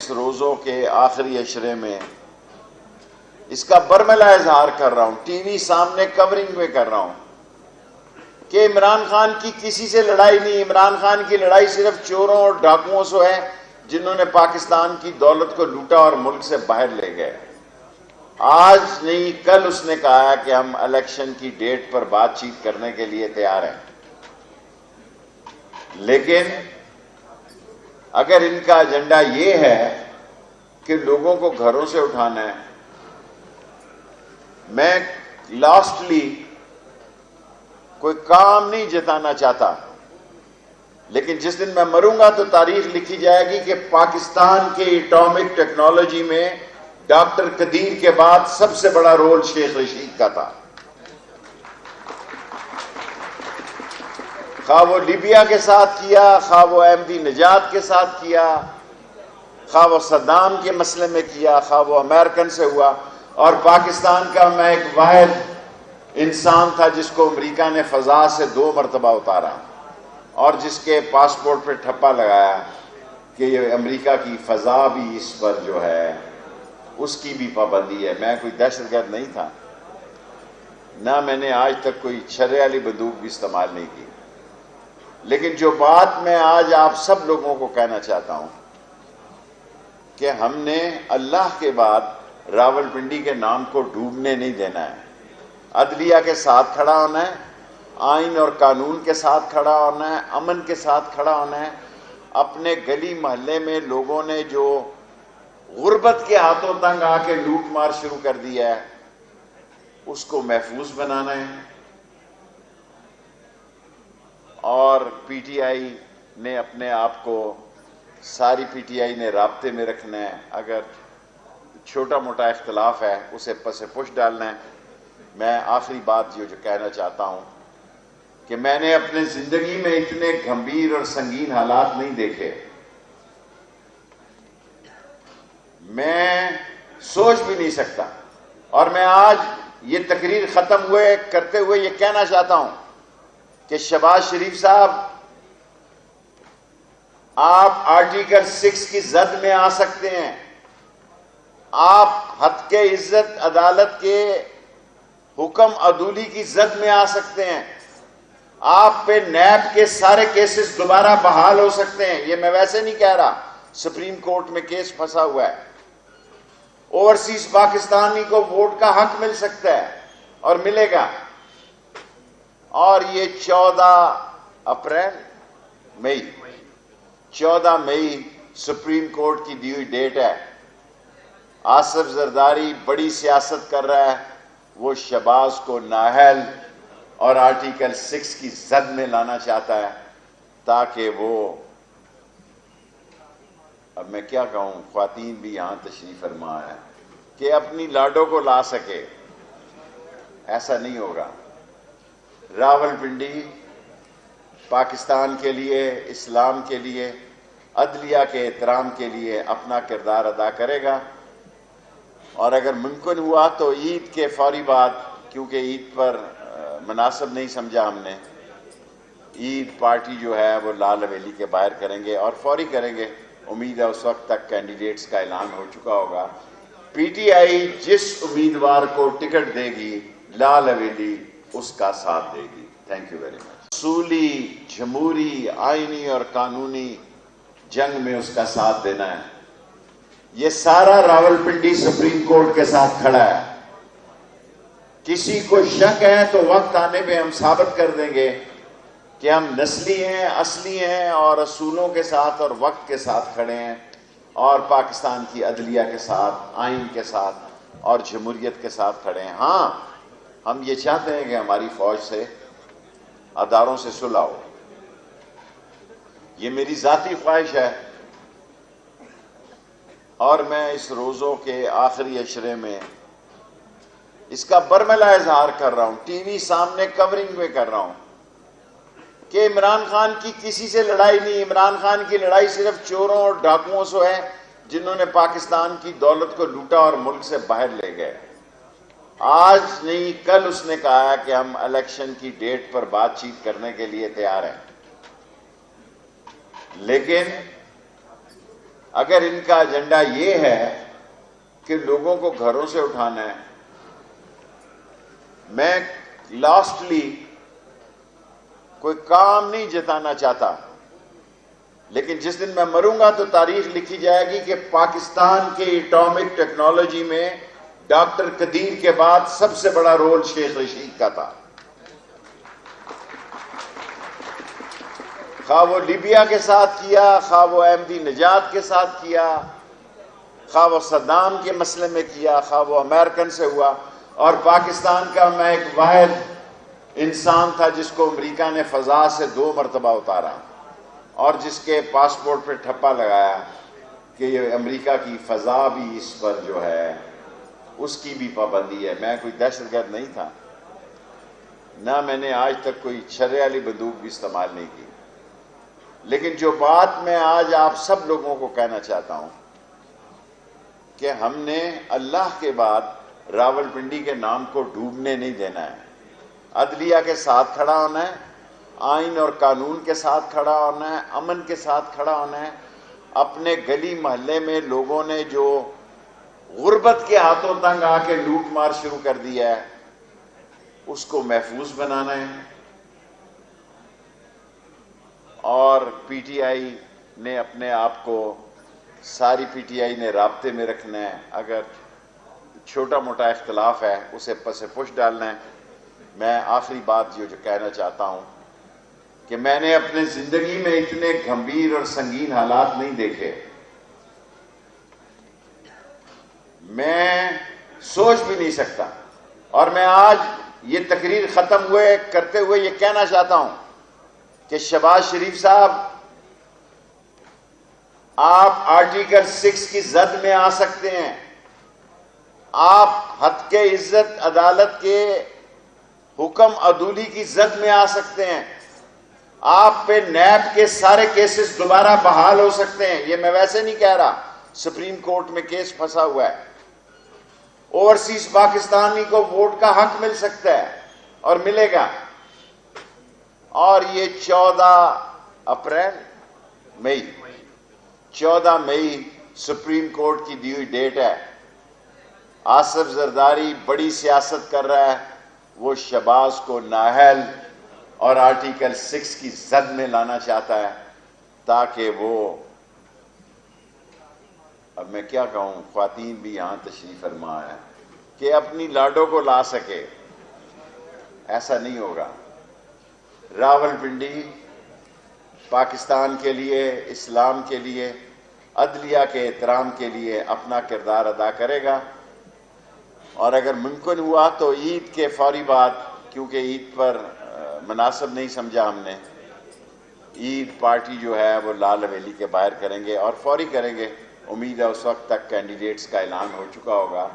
اس روزوں کے آخری عشرے میں اس کا برملا اظہار کر رہا ہوں، ٹی وی سامنے کورنگ میں کر رہا ہوں کہ عمران خان کی کسی سے لڑائی نہیں. عمران خان کی لڑائی صرف چوروں اور ڈاکوؤں سے ہے جنہوں نے پاکستان کی دولت کو لوٹا اور ملک سے باہر لے گئے. آج نہیں کل اس نے کہا کہ ہم الیکشن کی ڈیٹ پر بات چیت کرنے کے لیے تیار ہیں، لیکن اگر ان کا ایجنڈا یہ ہے کہ لوگوں کو گھروں سے اٹھانا ہے. میں لاسٹلی کوئی کام نہیں جتانا چاہتا، لیکن جس دن میں مروں گا تو تاریخ لکھی جائے گی کہ پاکستان کے ایٹامک ٹیکنالوجی میں ڈاکٹر قدیر کے بعد سب سے بڑا رول شیخ رشید کا تھا. خواہ وہ لیبیا کے ساتھ کیا، خواہ وہ احمدی نژاد کے ساتھ کیا، خواہ وہ صدام کے مسئلے میں کیا، خواہ وہ امریکن سے ہوا. اور پاکستان کا میں ایک واحد انسان تھا جس کو امریکہ نے فضا سے 2 مرتبہ اتارا اور جس کے پاسپورٹ پہ ٹھپا لگایا کہ یہ امریکہ کی فضا بھی اس پر جو ہے اس کی بھی پابندی ہے. میں کوئی دہشت گرد نہیں تھا، نہ میں نے آج تک کوئی چھرے والی بندوق بھی استعمال نہیں کی. لیکن جو بات میں آج آپ سب لوگوں کو کہنا چاہتا ہوں کہ ہم نے اللہ کے بعد راولپنڈی کے نام کو ڈوبنے نہیں دینا ہے. عدلیہ کے ساتھ کھڑا ہونا ہے، آئین اور قانون کے ساتھ کھڑا ہونا ہے، امن کے ساتھ کھڑا ہونا ہے. اپنے گلی محلے میں لوگوں نے جو غربت کے ہاتھوں تنگ آ کے لوٹ مار شروع کر دیا ہے اس کو محفوظ بنانا ہے. اور پی ٹی آئی نے اپنے آپ کو، ساری پی ٹی آئی نے رابطے میں رکھنا ہے. اگر چھوٹا موٹا اختلاف ہے اسے پس پش ڈالنا ہے. میں آخری بات جو کہنا چاہتا ہوں کہ میں نے اپنے زندگی میں اتنے گھمبیر اور سنگین حالات نہیں دیکھے. میں سوچ بھی نہیں سکتا. اور میں آج یہ تقریر ختم کرتے ہوئے یہ کہنا چاہتا ہوں کہ شہباز شریف صاحب، آپ آرٹیکل 6 کی زد میں آ سکتے ہیں، آپ حد کے عزت عدالت کے حکم عدولی کی زد میں آ سکتے ہیں، آپ پہ نیب کے سارے کیسز دوبارہ بحال ہو سکتے ہیں. یہ میں ویسے نہیں کہہ رہا، سپریم کورٹ میں کیس پھنسا ہوا ہے. اوورسیز پاکستانی کو ووٹ کا حق مل سکتا ہے اور ملے گا. اور یہ 14 مئی سپریم کورٹ کی دی ہوئی ڈیٹ ہے. آصف زرداری بڑی سیاست کر رہا ہے، وہ شہباز کو نااہل اور آرٹیکل 6 کی زد میں لانا چاہتا ہے تاکہ وہ، اب میں کیا کہوں، خواتین بھی یہاں تشریف فرما ہے، کہ اپنی لاڈوں کو لا سکے. ایسا نہیں ہوگا. راولپنڈی پاکستان کے لیے، اسلام کے لیے، عدلیہ کے احترام کے لیے اپنا کردار ادا کرے گا. اور اگر ممکن ہوا تو عید کے فوری بعد، کیونکہ عید پر مناسب نہیں سمجھا ہم نے، عید پارٹی جو ہے وہ لال حویلی کے باہر کریں گے اور فوری کریں گے. امید ہے اس وقت تک کینڈیڈیٹس کا اعلان ہو چکا ہوگا. پی ٹی آئی جس امیدوار کو ٹکٹ دے گی لال حویلی اس کا ساتھ دے گی. Thank you very much. اصولی، جمہوری، آئینی اور قانونی جنگ میں اس کا ساتھ دینا ہے. یہ سارا راولپنڈی سپریم کورٹ کے ساتھ کھڑا ہے. کسی کو شک ہے تو وقت آنے پہ ہم ثابت کر دیں گے کہ ہم نسلی ہیں، اصلی ہیں اور اصولوں کے ساتھ اور وقت کے ساتھ کھڑے ہیں اور پاکستان کی عدلیہ کے ساتھ، آئین کے ساتھ اور جمہوریت کے ساتھ کھڑے ہیں. ہاں، ہم یہ چاہتے ہیں کہ ہماری فوج سے، اداروں سے صلح ہو. یہ میری ذاتی خواہش ہے اور میں اس روزوں کے آخری عشرے میں اس کا برملا اظہار کر رہا ہوں، ٹی وی سامنے کورنگ میں کر رہا ہوں کہ عمران خان کی کسی سے لڑائی نہیں. عمران خان کی لڑائی صرف چوروں اور ڈاکوؤں سے ہے جنہوں نے پاکستان کی دولت کو لوٹا اور ملک سے باہر لے گئے. آج نہیں کل اس نے کہا کہ ہم الیکشن کی ڈیٹ پر بات چیت کرنے کے لیے تیار ہیں، لیکن اگر ان کا ایجنڈا یہ ہے کہ لوگوں کو گھروں سے اٹھانا ہے، میں لاسٹلی کوئی کام نہیں جتانا چاہتا، لیکن جس دن میں مروں گا تو تاریخ لکھی جائے گی کہ پاکستان کے ایٹامک ٹیکنالوجی میں ڈاکٹر قدیر کے بعد سب سے بڑا رول شیخ رشید کا تھا۔ خواہ وہ لیبیا کے ساتھ کیا، خواہ وہ احمدی نژاد کے ساتھ کیا، خواہ وہ صدام کے مسئلے میں کیا، خواہ وہ امریکن سے ہوا، اور پاکستان کا میں ایک واحد انسان تھا جس کو امریکہ نے فضا سے 2 مرتبہ اتارا، اور جس کے پاسپورٹ پہ ٹھپا لگایا کہ یہ امریکہ کی فضا بھی اس پر جو ہے اس کی بھی پابندی ہے۔ میں کوئی دہشت گرد نہیں تھا، نہ میں نے آج تک کوئی چھرے والی بندوق بھی استعمال نہیں کی، لیکن جو بات میں آج آپ سب لوگوں کو کہنا چاہتا ہوں کہ ہم نے اللہ کے بعد راولپنڈی کے نام کو ڈوبنے نہیں دینا ہے۔ عدلیہ کے ساتھ کھڑا ہونا ہے، آئین اور قانون کے ساتھ کھڑا ہونا ہے، امن کے ساتھ کھڑا ہونا ہے۔ اپنے گلی محلے میں لوگوں نے جو غربت کے ہاتھوں تنگ آ کے لوٹ مار شروع کر دیا ہے، اس کو محفوظ بنانا ہے، اور پی ٹی آئی نے اپنے آپ کو، ساری پی ٹی آئی نے رابطے میں رکھنا ہے۔ اگر چھوٹا موٹا اختلاف ہے اسے پس پش ڈالنا ہے۔ میں آخری بات جو کہنا چاہتا ہوں کہ میں نے اپنے زندگی میں اتنے گھمبیر اور سنگین حالات نہیں دیکھے، میں سوچ بھی نہیں سکتا، اور میں آج یہ تقریر ختم کرتے ہوئے یہ کہنا چاہتا ہوں کہ شہباز شریف صاحب، آپ آرٹیکل 6 کی زد میں آ سکتے ہیں، آپ حد کے عزت عدالت کے حکم عدولی کی زد میں آ سکتے ہیں، آپ پہ نیب کے سارے کیسز دوبارہ بحال ہو سکتے ہیں۔ یہ میں ویسے نہیں کہہ رہا، سپریم کورٹ میں کیس پھنسا ہوا ہے۔ اوورسیز پاکستانی کو ووٹ کا حق مل سکتا ہے اور ملے گا، اور یہ 14 مئی سپریم کورٹ کی دی ہوئی ڈیٹ ہے۔ آصف زرداری بڑی سیاست کر رہا ہے، وہ شہباز کو نااہل اور آرٹیکل 6 کی زد میں لانا چاہتا ہے تاکہ وہ، اب میں کیا کہوں، خواتین بھی یہاں تشریف فرما ہے، کہ اپنی لاڈوں کو لا سکے۔ ایسا نہیں ہوگا۔ راولپنڈی پاکستان کے لیے، اسلام کے لیے، عدلیہ کے احترام کے لیے اپنا کردار ادا کرے گا، اور اگر ممکن ہوا تو عید کے فوری بعد، کیونکہ عید پر مناسب نہیں سمجھا ہم نے، عید پارٹی جو ہے وہ لال حویلی کے باہر کریں گے، اور فوری کریں گے۔ امید ہے اس وقت تک کینڈیڈیٹس کا اعلان ہو چکا ہوگا۔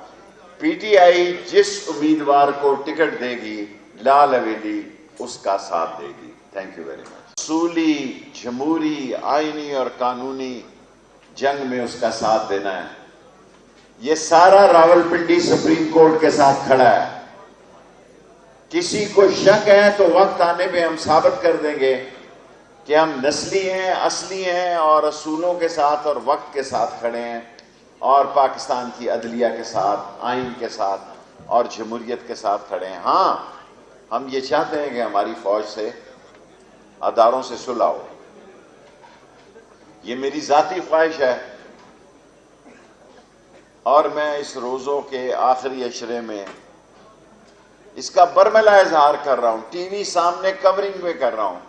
پی ٹی آئی جس امیدوار کو ٹکٹ دے گی لال حویلی اس کا ساتھ دے گی۔ Thank you very much. اصولی، جمہوری، آئینی اور قانونی جنگ میں اس کا ساتھ دینا ہے۔ یہ سارا راولپنڈی سپریم کورٹ کے ساتھ کھڑا ہے۔ کسی کو شک ہے تو وقت آنے پہ ہم ثابت کر دیں گے کہ ہم نسلی ہیں، اصلی ہیں، اور اصولوں کے ساتھ اور وقت کے ساتھ کھڑے ہیں، اور پاکستان کی عدلیہ کے ساتھ، آئین کے ساتھ اور جمہوریت کے ساتھ کھڑے ہیں۔ ہاں، ہم یہ چاہتے ہیں کہ ہماری فوج سے، اداروں سے صلح ہو۔ یہ میری ذاتی خواہش ہے، اور میں اس روزوں کے آخری عشرے میں اس کا برملا اظہار کر رہا ہوں، ٹی وی سامنے کورنگ میں کر رہا ہوں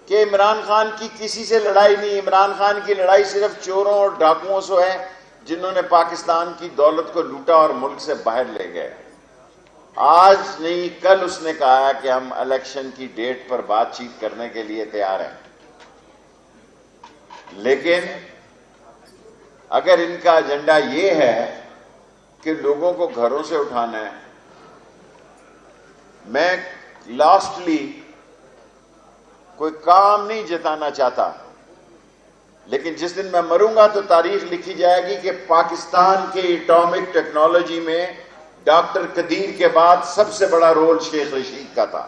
کہ عمران خان کی کسی سے لڑائی نہیں۔ عمران خان کی لڑائی صرف چوروں اور ڈاکوؤں سے ہے جنہوں نے پاکستان کی دولت کو لوٹا اور ملک سے باہر لے گئے۔ آج نہیں، کل اس نے کہا کہ ہم الیکشن کی ڈیٹ پر بات چیت کرنے کے لیے تیار ہیں، لیکن اگر ان کا ایجنڈا یہ ہے کہ لوگوں کو گھروں سے اٹھانا ہے، میں لاسٹلی کوئی کام نہیں جتانا چاہتا، لیکن جس دن میں مروں گا تو تاریخ لکھی جائے گی کہ پاکستان کے ایٹامک ٹیکنالوجی میں ڈاکٹر قدیر کے بعد سب سے بڑا رول شیخ رشید کا تھا۔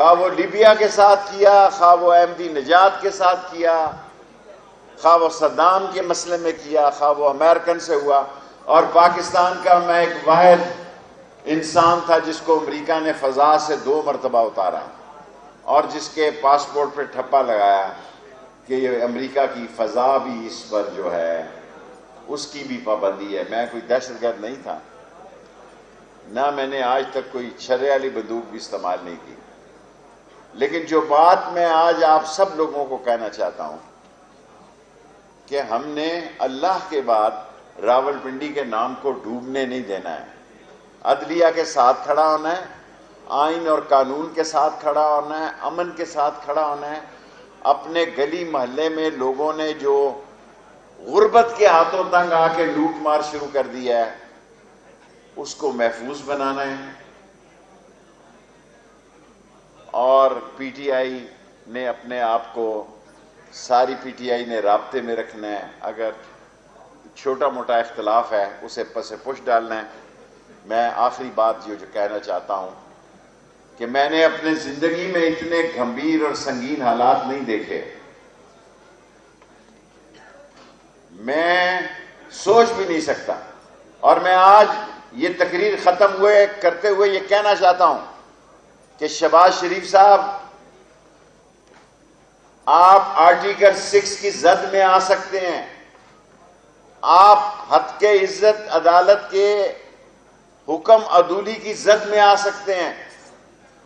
خواہ وہ لیبیا کے ساتھ کیا، خواہ وہ احمدی نژاد کے ساتھ کیا، خواہ وہ صدام کے مسئلے میں کیا، خواہ وہ امریکن سے ہوا، اور پاکستان کا میں ایک واحد انسان تھا جس کو امریکہ نے فضا سے 2 مرتبہ اتارا اور جس کے پاسپورٹ پہ ٹھپا لگایا کہ یہ امریکہ کی فضا بھی اس پر جو ہے اس کی بھی پابندی ہے۔ میں کوئی دہشت گرد نہیں تھا، نہ میں نے آج تک کوئی چھرے والی بندوق بھی استعمال نہیں کی، لیکن جو بات میں آج آپ سب لوگوں کو کہنا چاہتا ہوں کہ ہم نے اللہ کے بعد راولپنڈی کے نام کو ڈوبنے نہیں دینا ہے۔ عدلیہ کے ساتھ کھڑا ہونا ہے، آئین اور قانون کے ساتھ کھڑا ہونا ہے، امن کے ساتھ کھڑا ہونا ہے۔ اپنے گلی محلے میں لوگوں نے جو غربت کے ہاتھوں تنگ آ کے لوٹ مار شروع کر دیا ہے اس کو محفوظ بنانا ہے، اور پی ٹی آئی نے اپنے آپ کو، ساری پی ٹی آئی نے رابطے میں رکھنا ہے۔ اگر چھوٹا موٹا اختلاف ہے اسے پس پش ڈالنا ہے۔ میں آخری بات جو کہنا چاہتا ہوں کہ میں نے اپنے زندگی میں اتنے گھمبیر اور سنگین حالات نہیں دیکھے، میں سوچ بھی نہیں سکتا، اور میں آج یہ تقریر ختم کرتے ہوئے یہ کہنا چاہتا ہوں کہ شہباز شریف صاحب، آپ آرٹیکل 6 کی زد میں آ سکتے ہیں، آپ حد کے عزت عدالت کے حکم عدولی کی زد میں آ سکتے ہیں،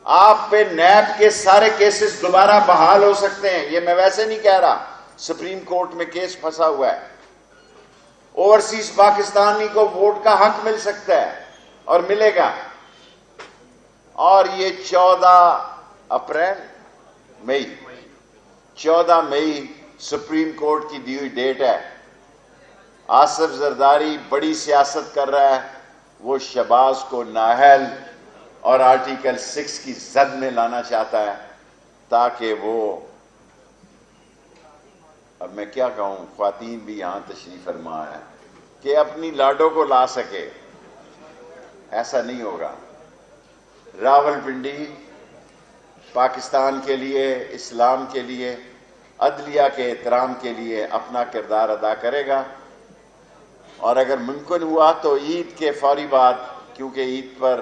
آپ پہ نیب کے سارے کیسز دوبارہ بحال ہو سکتے ہیں۔ یہ میں ویسے نہیں کہہ رہا، سپریم کورٹ میں کیس پھنسا ہوا ہے۔ اوورسیز پاکستانی کو ووٹ کا حق مل سکتا ہے اور ملے گا، اور یہ 14 مئی سپریم کورٹ کی دی ہوئی ڈیٹ ہے۔ آصف زرداری بڑی سیاست کر رہا ہے، وہ شہباز کو نااہل اور آرٹیکل 6 کی زد میں لانا چاہتا ہے تاکہ وہ، اب میں کیا کہوں، خواتین بھی یہاں تشریف فرما ہے، کہ اپنی لاڈوں کو لا سکے۔ ایسا نہیں ہوگا۔ راولپنڈی پاکستان کے لیے، اسلام کے لیے، عدلیہ کے احترام کے لیے اپنا کردار ادا کرے گا، اور اگر ممکن ہوا تو عید کے فوری بعد، کیونکہ عید پر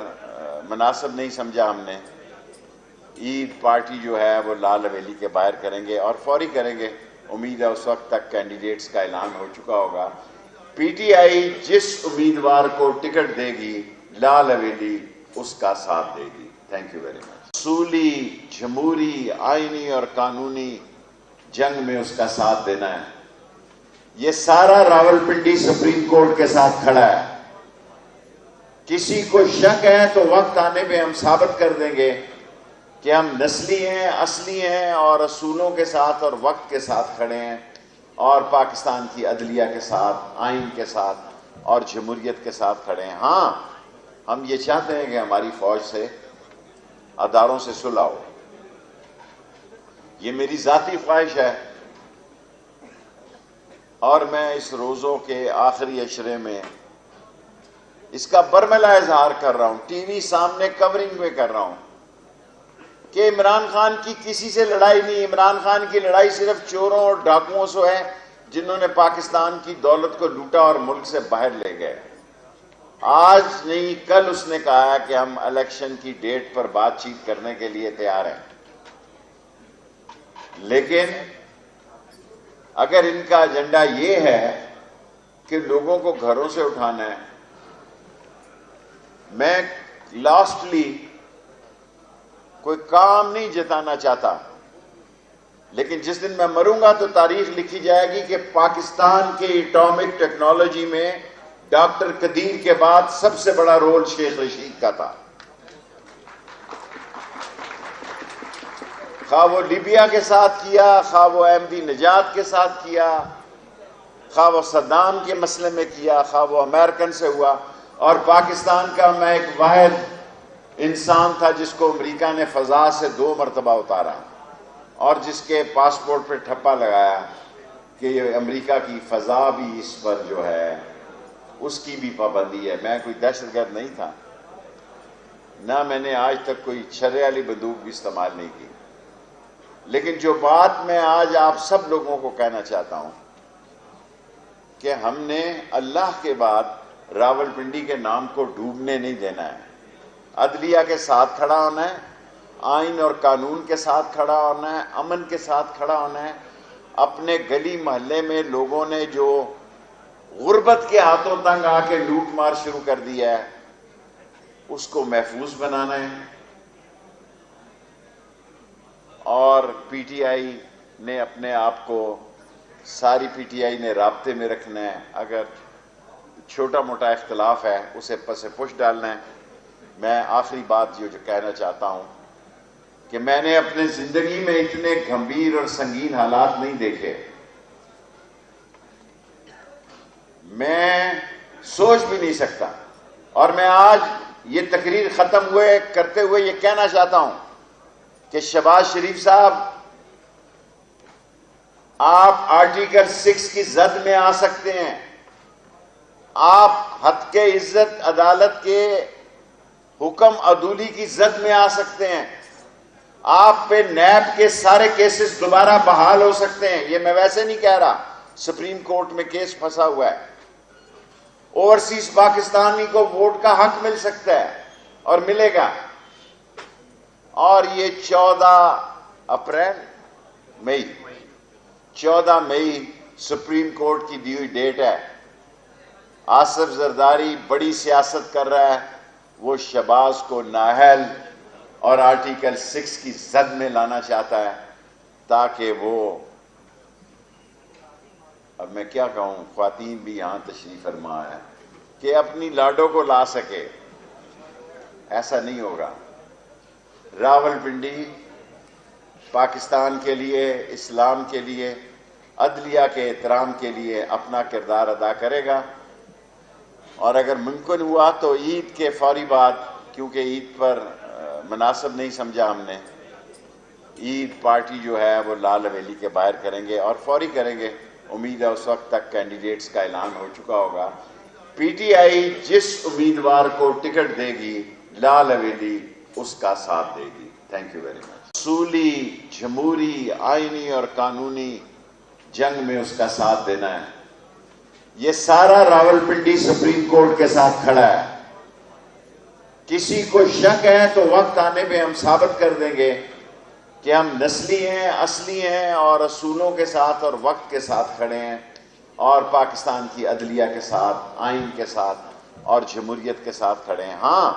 مناسب نہیں سمجھا ہم نے، عید پارٹی جو ہے وہ لال حویلی کے باہر کریں گے اور فوری کریں گے۔ امید ہے اس وقت تک کینڈیڈیٹس کا اعلان ہو چکا ہوگا۔ پی ٹی آئی جس امیدوار کو ٹکٹ دے گی لال حویلی اس کا ساتھ دے گی۔ Thank you very much. اصولی، جمہوری، آئینی اور قانونی جنگ میں اس کا ساتھ دینا ہے۔ یہ سارا راولپنڈی سپریم کورٹ کے ساتھ کھڑا ہے۔ کسی کو شک ہے تو وقت آنے پہ ہم ثابت کر دیں گے کہ ہم نسلی ہیں، اصلی ہیں، اور اصولوں کے ساتھ اور وقت کے ساتھ کھڑے ہیں، اور پاکستان کی عدلیہ کے ساتھ، آئین کے ساتھ اور جمہوریت کے ساتھ کھڑے ہیں۔ ہاں، ہم یہ چاہتے ہیں کہ ہماری فوج سے، اداروں سے صلح ہو۔ یہ میری ذاتی خواہش ہے، اور میں اس روزوں کے آخری عشرے میں اس کا برملا اظہار کر رہا ہوں، ٹی وی سامنے کورنگ میں کر رہا ہوں کہ عمران خان کی کسی سے لڑائی نہیں۔ عمران خان کی لڑائی صرف چوروں اور ڈاکوؤں سے ہے جنہوں نے پاکستان کی دولت کو لوٹا اور ملک سے باہر لے گئے۔ آج نہیں، کل اس نے کہا کہ ہم الیکشن کی ڈیٹ پر بات چیت کرنے کے لیے تیار ہیں، لیکن اگر ان کا ایجنڈا یہ ہے کہ لوگوں کو گھروں سے اٹھانا ہے، میں لاسٹلی کوئی کام نہیں جتانا چاہتا، لیکن جس دن میں مروں گا تو تاریخ لکھی جائے گی کہ پاکستان کے ایٹامک ٹیکنالوجی میں ڈاکٹر قدیر کے بعد سب سے بڑا رول شیخ رشید کا تھا۔ خواہ وہ لیبیا کے ساتھ کیا، خواہ وہ احمدی نژاد کے ساتھ کیا، خواہ وہ صدام کے مسئلے میں کیا، خواہ وہ امریکن سے ہوا، اور پاکستان کا میں ایک واحد انسان تھا جس کو امریکہ نے فضا سے 2 مرتبہ اتارا اور جس کے پاسپورٹ پہ ٹھپا لگایا کہ یہ امریکہ کی فضا بھی اس پر جو ہے اس کی بھی پابندی ہے۔ میں کوئی دہشت گرد نہیں تھا، نہ میں نے آج تک کوئی چھرے والی بندوق بھی استعمال نہیں کی، لیکن جو بات میں آج آپ سب لوگوں کو کہنا چاہتا ہوں کہ ہم نے اللہ کے بعد راولپنڈی کے نام کو ڈوبنے نہیں دینا ہے۔ عدلیہ کے ساتھ کھڑا ہونا ہے، آئین اور قانون کے ساتھ کھڑا ہونا ہے، امن کے ساتھ کھڑا ہونا ہے۔ اپنے گلی محلے میں لوگوں نے جو غربت کے ہاتھوں تنگ آ کے لوٹ مار شروع کر دیا ہے، اس کو محفوظ بنانا ہے۔ اور پی ٹی آئی نے اپنے آپ کو، ساری پی ٹی آئی نے رابطے میں رکھنا ہے۔ اگر چھوٹا موٹا اختلاف ہے اسے پس پش ڈالنا ہے۔ میں آخری بات جو کہنا چاہتا ہوں کہ میں نے اپنے زندگی میں اتنے گھمبیر اور سنگین حالات نہیں دیکھے، میں سوچ بھی نہیں سکتا۔ اور میں آج یہ تقریر ختم کرتے ہوئے یہ کہنا چاہتا ہوں کہ شہباز شریف صاحب، آپ آرٹیکل 6 کی زد میں آ سکتے ہیں، آپ حد کے عزت عدالت کے حکم عدولی کی زد میں آ سکتے ہیں، آپ پہ نیب کے سارے کیسز دوبارہ بحال ہو سکتے ہیں۔ یہ میں ویسے نہیں کہہ رہا، سپریم کورٹ میں کیس پھنسا ہوا ہے۔ اوورسیز پاکستانی کو ووٹ کا حق مل سکتا ہے اور ملے گا۔ اور یہ 14 مئی سپریم کورٹ کی دی ہوئی ڈیٹ ہے۔ آصف زرداری بڑی سیاست کر رہا ہے، وہ شہباز کو نااہل اور آرٹیکل 6 کی زد میں لانا چاہتا ہے تاکہ وہ، اب میں کیا کہوں، خواتین بھی یہاں تشریف فرما ہے، کہ اپنی لاڈوں کو لا سکے۔ ایسا نہیں ہوگا۔ راولپنڈی پاکستان کے لیے، اسلام کے لیے، عدلیہ کے احترام کے لیے اپنا کردار ادا کرے گا۔ اور اگر ممکن ہوا تو عید کے فوری بعد، کیونکہ عید پر مناسب نہیں سمجھا ہم نے، عید پارٹی جو ہے وہ لال حویلی کے باہر کریں گے اور فوری کریں گے۔ امید ہے اس وقت تک کینڈیڈیٹس کا اعلان ہو چکا ہوگا۔ پی ٹی آئی جس امیدوار کو ٹکٹ دے گی لال حویلی اس کا ساتھ دے گی۔ Thank you very much. اصولی، جمہوری، آئینی اور قانونی جنگ میں اس کا ساتھ دینا ہے۔ یہ سارا راولپنڈی سپریم کورٹ کے ساتھ کھڑا ہے۔ کسی کو شک ہے تو وقت آنے پہ ہم ثابت کر دیں گے کہ ہم نسلی ہیں، اصلی ہیں اور اصولوں کے ساتھ اور وقت کے ساتھ کھڑے ہیں، اور پاکستان کی عدلیہ کے ساتھ، آئین کے ساتھ اور جمہوریت کے ساتھ کھڑے ہیں۔ ہاں،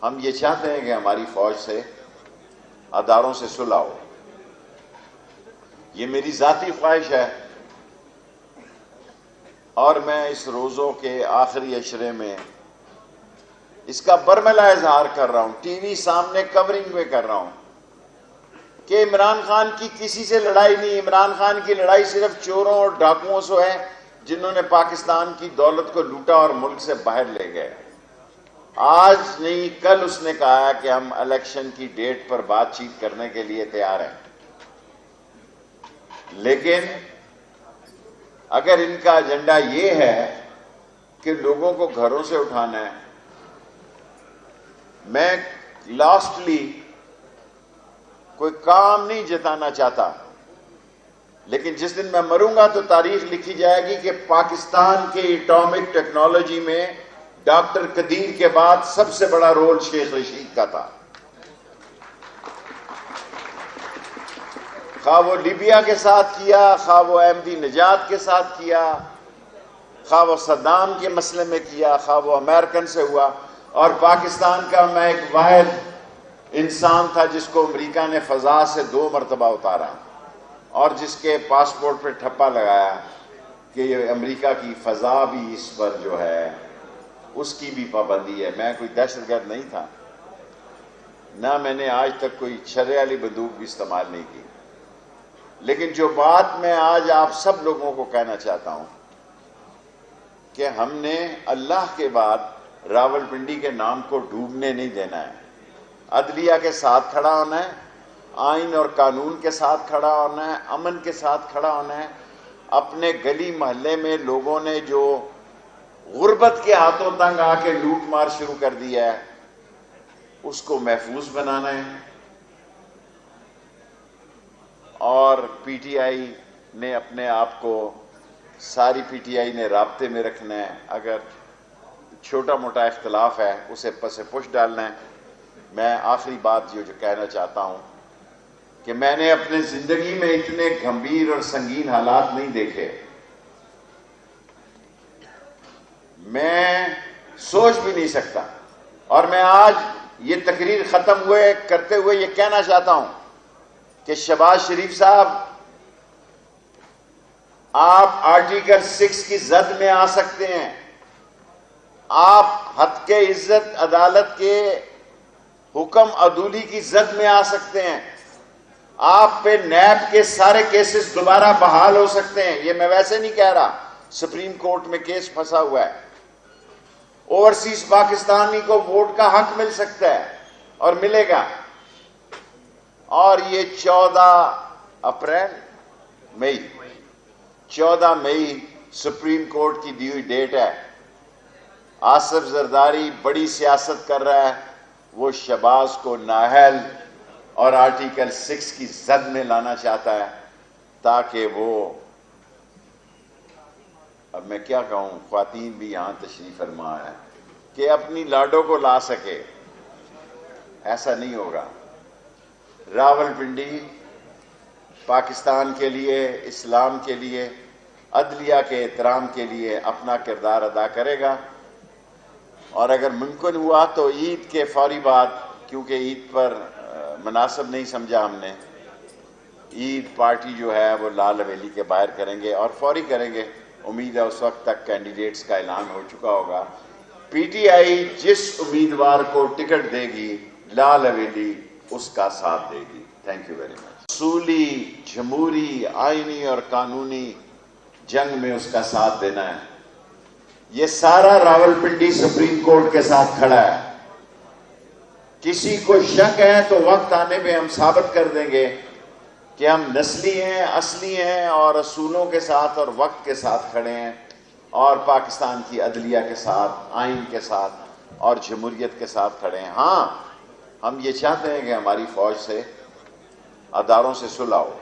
ہم یہ چاہتے ہیں کہ ہماری فوج سے، اداروں سے صلح ہو۔ یہ میری ذاتی خواہش ہے، اور میں اس روزوں کے آخری عشرے میں اس کا برملا اظہار کر رہا ہوں، ٹی وی سامنے کورنگ میں کر رہا ہوں کہ عمران خان کی کسی سے لڑائی نہیں۔ عمران خان کی لڑائی صرف چوروں اور ڈاکوؤں سے ہے جنہوں نے پاکستان کی دولت کو لوٹا اور ملک سے باہر لے گئے۔ آج نہیں، کل اس نے کہا کہ ہم الیکشن کی ڈیٹ پر بات چیت کرنے کے لیے تیار ہیں، لیکن اگر ان کا ایجنڈا یہ ہے کہ لوگوں کو گھروں سے اٹھانا ہے، میں لاسٹلی کوئی کام نہیں جتانا چاہتا، لیکن جس دن میں مروں گا تو تاریخ لکھی جائے گی کہ پاکستان کے ایٹامک ٹیکنالوجی میں ڈاکٹر قدیر کے بعد سب سے بڑا رول شیخ رشید کا تھا۔ خواہ وہ لیبیا کے ساتھ کیا، خواہ وہ احمدی نژاد کے ساتھ کیا، خواہ وہ صدام کے مسئلے میں کیا، خواہ وہ امریکن سے ہوا، اور پاکستان کا میں ایک واحد انسان تھا جس کو امریکہ نے فضا سے 2 مرتبہ اتارا اور جس کے پاسپورٹ پہ ٹھپا لگایا کہ یہ امریکہ کی فضا بھی اس پر جو ہے اس کی بھی پابندی ہے۔ میں کوئی دہشت گرد نہیں تھا، نہ میں نے آج تک کوئی چھرے والی بندوق بھی استعمال نہیں کی، لیکن جو بات میں آج آپ سب لوگوں کو کہنا چاہتا ہوں کہ ہم نے اللہ کے بعد راولپنڈی کے نام کو ڈوبنے نہیں دینا ہے۔ عدلیہ کے ساتھ کھڑا ہونا ہے، آئین اور قانون کے ساتھ کھڑا ہونا ہے، امن کے ساتھ کھڑا ہونا ہے۔ اپنے گلی محلے میں لوگوں نے جو غربت کے ہاتھوں تنگ آ کے لوٹ مار شروع کر دیا ہے، اس کو محفوظ بنانا ہے، اور پی ٹی آئی نے اپنے آپ کو، ساری پی ٹی آئی نے رابطے میں رکھنا ہے، اگر چھوٹا موٹا اختلاف ہے اسے پس پش ڈالنا ہے۔ میں آخری بات جو کہنا چاہتا ہوں کہ میں نے اپنے زندگی میں اتنے گھمبیر اور سنگین حالات نہیں دیکھے، میں سوچ بھی نہیں سکتا، اور میں آج یہ تقریر ختم کرتے ہوئے یہ کہنا چاہتا ہوں کہ شہباز شریف صاحب، آپ آرٹیکل 6 کی زد میں آ سکتے ہیں، آپ حد کے عزت عدالت کے حکم عدولی کی زد میں آ سکتے ہیں، آپ پہ نیب کے سارے کیسز دوبارہ بحال ہو سکتے ہیں۔ یہ میں ویسے نہیں کہہ رہا، سپریم کورٹ میں کیس پھنسا ہوا ہے۔ اوورسیز پاکستانی کو ووٹ کا حق مل سکتا ہے اور ملے گا، اور یہ 14 مئی سپریم کورٹ کی دی ہوئی ڈیٹ ہے۔ آصف زرداری بڑی سیاست کر رہا ہے، وہ شہباز کو نااہل اور آرٹیکل 6 کی زد میں لانا چاہتا ہے تاکہ وہ، اب میں کیا کہوں، خواتین بھی یہاں تشریف فرما ہے، کہ اپنی لاڈو کو لا سکے۔ ایسا نہیں ہوگا۔ راولپنڈی پاکستان کے لیے، اسلام کے لیے، عدلیہ کے احترام کے لیے اپنا کردار ادا کرے گا، اور اگر ممکن ہوا تو عید کے فوری بعد، کیونکہ عید پر مناسب نہیں سمجھا ہم نے، عید پارٹی جو ہے وہ لال حویلی کے باہر کریں گے اور فوری کریں گے۔ امید ہے اس وقت تک کینڈیڈیٹس کا اعلان ہو چکا ہوگا۔ پی ٹی آئی جس امیدوار کو ٹکٹ دے گی لال حویلی اس کا ساتھ دے گی۔ Thank you very much. اصولی، جمہوری، آئینی اور قانونی جنگ میں اس کا ساتھ دینا ہے۔ یہ سارا راولپنڈی سپریم کورٹ کے ساتھ کھڑا ہے۔ کسی کو شک ہے تو وقت آنے پہ ہم ثابت کر دیں گے کہ ہم نسلی ہیں، اصلی ہیں، اور اصولوں کے ساتھ اور وقت کے ساتھ کھڑے ہیں، اور پاکستان کی عدلیہ کے ساتھ، آئین کے ساتھ اور جمہوریت کے ساتھ کھڑے ہیں۔ ہاں، ہم یہ چاہتے ہیں کہ ہماری فوج سے، اداروں سے صلح ہو۔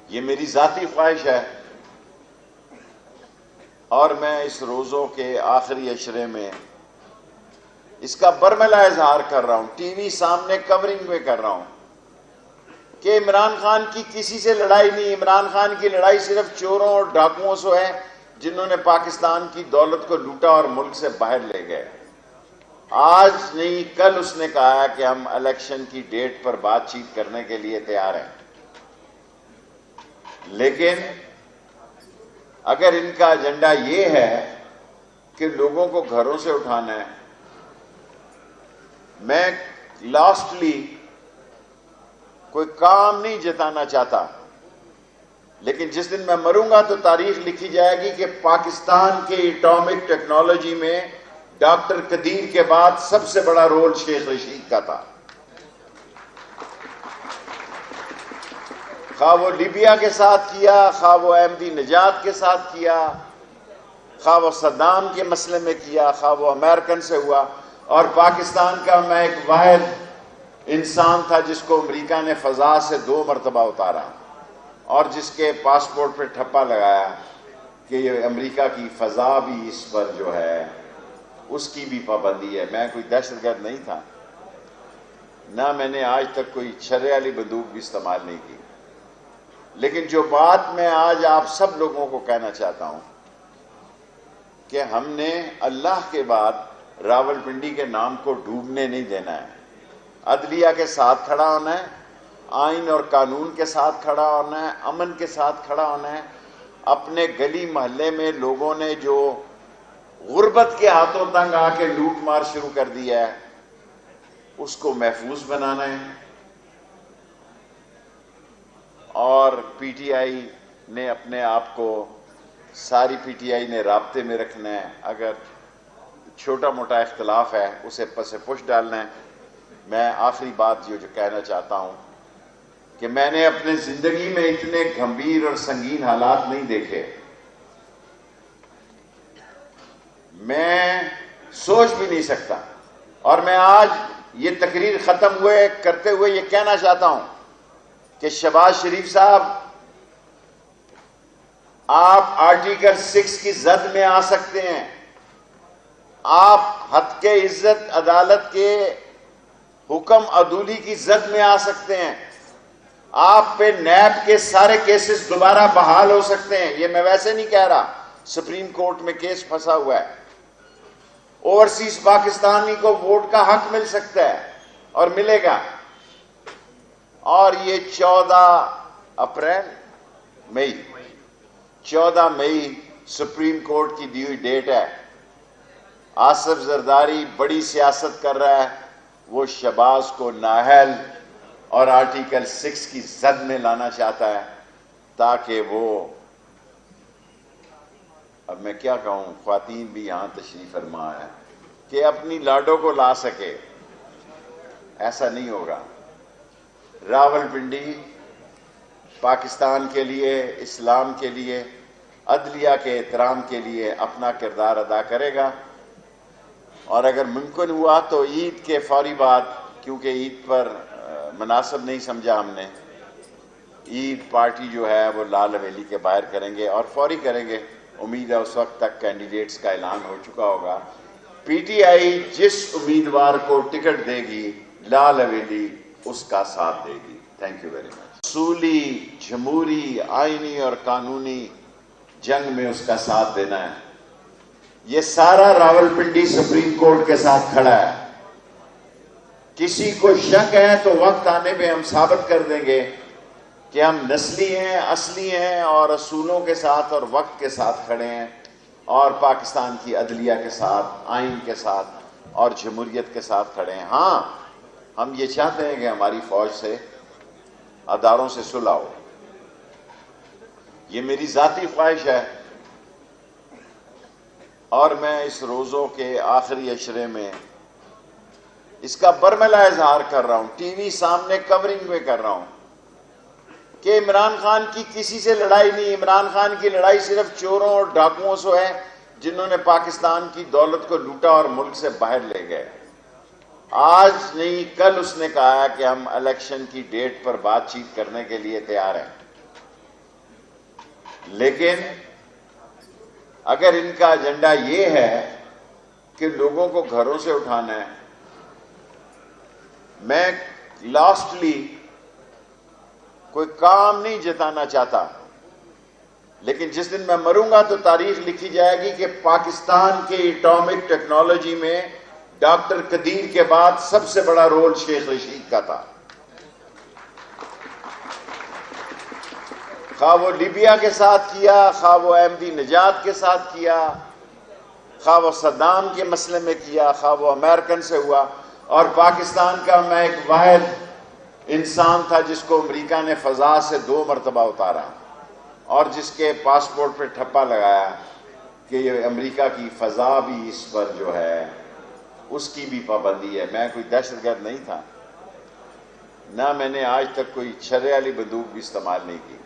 یہ میری ذاتی خواہش ہے، اور میں اس روزوں کے آخری عشرے میں اس کا برملا اظہار کر رہا ہوں، ٹی وی سامنے کورنگ میں کر رہا ہوں کہ عمران خان کی کسی سے لڑائی نہیں۔ عمران خان کی لڑائی صرف چوروں اور ڈاکوؤں سے ہے جنہوں نے پاکستان کی دولت کو لوٹا اور ملک سے باہر لے گئے۔ آج نہیں، کل اس نے کہا کہ ہم الیکشن کی ڈیٹ پر بات چیت کرنے کے لیے تیار ہیں، لیکن اگر ان کا ایجنڈا یہ ہے کہ لوگوں کو گھروں سے اٹھانا ہے، میں لاسٹلی کوئی کام نہیں جتانا چاہتا، لیکن جس دن میں مروں گا تو تاریخ لکھی جائے گی کہ پاکستان کے ایٹامک ٹیکنالوجی میں ڈاکٹر قدیر کے بعد سب سے بڑا رول شیخ رشید کا تھا۔ خواہ وہ لیبیا کے ساتھ کیا، خواہ وہ احمدی نژاد کے ساتھ کیا، خواہ وہ صدام کے مسئلے میں کیا، خواہ وہ امریکن سے ہوا، اور پاکستان کا میں ایک واحد انسان تھا جس کو امریکہ نے فضا سے 2 مرتبہ اتارا، اور جس کے پاسپورٹ پہ ٹھپا لگایا کہ یہ امریکہ کی فضا بھی اس پر جو ہے اس کی بھی پابندی ہے۔ میں کوئی دہشت گرد نہیں تھا، نہ میں نے آج تک کوئی چھرے والی بندوق بھی استعمال نہیں کی، لیکن جو بات میں آج آپ سب لوگوں کو کہنا چاہتا ہوں کہ ہم نے اللہ کے بعد راولپنڈی کے نام کو ڈوبنے نہیں دینا ہے۔ عدلیہ کے ساتھ کھڑا ہونا ہے، آئین اور قانون کے ساتھ کھڑا ہونا ہے، امن کے ساتھ کھڑا ہونا ہے۔ اپنے گلی محلے میں لوگوں نے جو غربت کے ہاتھوں تنگ آ کے لوٹ مار شروع کر دیا ہے، اس کو محفوظ بنانا ہے، اور پی ٹی آئی نے اپنے آپ کو، ساری پی ٹی آئی نے رابطے میں رکھنا ہے، اگر چھوٹا موٹا اختلاف ہے اسے پس پش ڈالنا ہے۔ میں آخری بات جو کہنا چاہتا ہوں کہ میں نے اپنے زندگی میں اتنے گھمبیر اور سنگین حالات نہیں دیکھے، میں سوچ بھی نہیں سکتا، اور میں آج یہ تقریر ختم کرتے ہوئے یہ کہنا چاہتا ہوں کہ شہباز شریف صاحب، آپ آرٹیکل 6 کی زد میں آ سکتے ہیں، آپ حد کے عزت عدالت کے حکم عدولی کی زد میں آ سکتے ہیں، آپ پہ نیب کے سارے کیسز دوبارہ بحال ہو سکتے ہیں۔ یہ میں ویسے نہیں کہہ رہا، سپریم کورٹ میں کیس پھنسا ہوا ہے۔ اوورسیز پاکستانی کو ووٹ کا حق مل سکتا ہے اور ملے گا، اور یہ 14 مئی سپریم کورٹ کی دی ہوئی ڈیٹ ہے۔ آصف زرداری بڑی سیاست کر رہا ہے، وہ شہباز کو نااہل اور آرٹیکل 6 کی زد میں لانا چاہتا ہے تاکہ وہ، اب میں کیا کہوں، خواتین بھی یہاں تشریف فرما ہے، کہ اپنی لاڈو کو لا سکے۔ ایسا نہیں ہوگا۔ راولپنڈی پاکستان کے لیے، اسلام کے لیے، عدلیہ کے احترام کے لیے اپنا کردار ادا کرے گا، اور اگر ممکن ہوا تو عید کے فوری بعد، کیونکہ عید پر مناسب نہیں سمجھا ہم نے، عید پارٹی جو ہے وہ لال حویلی کے باہر کریں گے اور فوری کریں گے۔ امید ہے اس وقت تک کینڈیڈیٹس کا اعلان ہو چکا ہوگا۔ پی ٹی آئی جس امیدوار کو ٹکٹ دے گی لال حویلی اس کا ساتھ دے گی۔ Thank you very much. اصولی، جمہوری، آئینی اور قانونی جنگ میں اس کا ساتھ دینا ہے۔ یہ سارا راولپنڈی سپریم کورٹ کے ساتھ کھڑا ہے۔ کسی کو شک ہے تو وقت آنے پہ ہم ثابت کر دیں گے کہ ہم نسلی ہیں، اصلی ہیں، اور اصولوں کے ساتھ اور وقت کے ساتھ کھڑے ہیں، اور پاکستان کی عدلیہ کے ساتھ، آئین کے ساتھ اور جمہوریت کے ساتھ کھڑے ہیں۔ ہاں، ہم یہ چاہتے ہیں کہ ہماری فوج سے، اداروں سے صلح ہو۔ یہ میری ذاتی خواہش ہے، اور میں اس روزوں کے آخری عشرے میں اس کا برملا اظہار کر رہا ہوں، ٹی وی سامنے کورنگ میں کر رہا ہوں کہ عمران خان کی کسی سے لڑائی نہیں۔ عمران خان کی لڑائی صرف چوروں اور ڈاکوؤں سے ہے جنہوں نے پاکستان کی دولت کو لوٹا اور ملک سے باہر لے گئے۔ آج نہیں، کل اس نے کہا کہ ہم الیکشن کی ڈیٹ پر بات چیت کرنے کے لیے تیار ہیں، لیکن اگر ان کا ایجنڈا یہ ہے کہ لوگوں کو گھروں سے اٹھانا ہے، میں لاسٹلی کوئی کام نہیں جتانا چاہتا، لیکن جس دن میں مروں گا تو تاریخ لکھی جائے گی کہ پاکستان کے ایٹامک ٹیکنالوجی میں ڈاکٹر قدیر کے بعد سب سے بڑا رول شیخ رشید کا تھا۔ خواہ وہ لیبیا کے ساتھ کیا، خواہ وہ احمدی نژاد کے ساتھ کیا، خواہ وہ صدام کے مسئلے میں کیا، خواہ وہ امریکن سے ہوا، اور پاکستان کا میں ایک واحد انسان تھا جس کو امریکہ نے فضا سے 2 مرتبہ اتارا، اور جس کے پاسپورٹ پہ ٹھپا لگایا کہ یہ امریکہ کی فضا بھی اس پر جو ہے اس کی بھی پابندی ہے۔ میں کوئی دہشت گرد نہیں تھا، نہ میں نے آج تک کوئی چھرے والی بندوق بھی استعمال نہیں کی،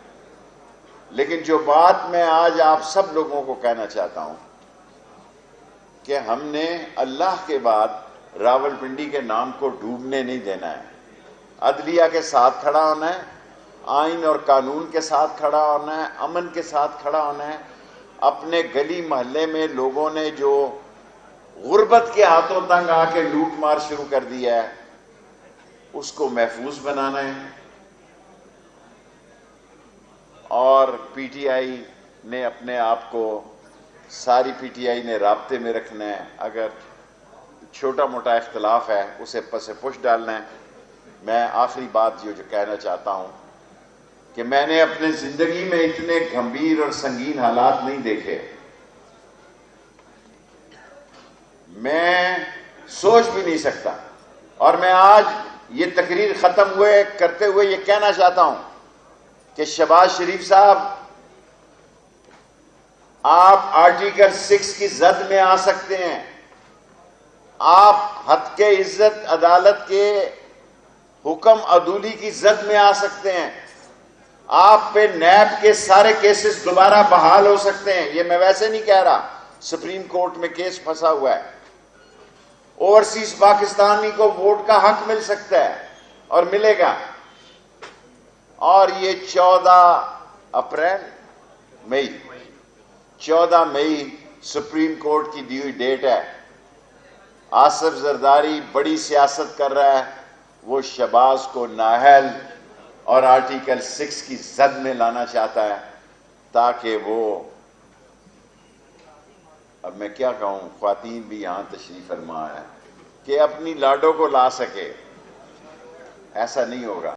لیکن جو بات میں آج آپ سب لوگوں کو کہنا چاہتا ہوں کہ ہم نے اللہ کے بعد راولپنڈی کے نام کو ڈوبنے نہیں دینا ہے۔ عدلیہ کے ساتھ کھڑا ہونا ہے، آئین اور قانون کے ساتھ کھڑا ہونا ہے، امن کے ساتھ کھڑا ہونا ہے۔ اپنے گلی محلے میں لوگوں نے جو غربت کے ہاتھوں تنگ آ کے لوٹ مار شروع کر دیا ہے، اس کو محفوظ بنانا ہے، اور پی ٹی آئی نے اپنے آپ کو، ساری پی ٹی آئی نے رابطے میں رکھنا ہے۔ اگر چھوٹا موٹا اختلاف ہے اسے پس پش ڈالنا ہے۔ میں آخری بات جو کہنا چاہتا ہوں کہ میں نے اپنے زندگی میں اتنے گھمبیر اور سنگین حالات نہیں دیکھے، میں سوچ بھی نہیں سکتا، اور میں آج یہ تقریر ختم کرتے ہوئے یہ کہنا چاہتا ہوں کہ شہباز شریف صاحب، آپ آرٹیکل 6 کی زد میں آ سکتے ہیں، آپ حد کے عزت عدالت کے حکم عدولی کی زد میں آ سکتے ہیں، آپ پہ نیب کے سارے کیسز دوبارہ بحال ہو سکتے ہیں۔ یہ میں ویسے نہیں کہہ رہا، سپریم کورٹ میں کیس پھنسا ہوا ہے۔ اوورسیز پاکستانی کو ووٹ کا حق مل سکتا ہے اور ملے گا. اور یہ 14 مئی سپریم کورٹ کی دی ہوئی ڈیٹ ہے. آصف زرداری بڑی سیاست کر رہا ہے. وہ شہباز کو نااہل اور آرٹیکل 6 کی زد میں لانا چاہتا ہے تاکہ وہ، اب میں کیا کہوں، خواتین بھی یہاں تشریف فرما ہے، کہ اپنی لاڈو کو لا سکے. ایسا نہیں ہوگا.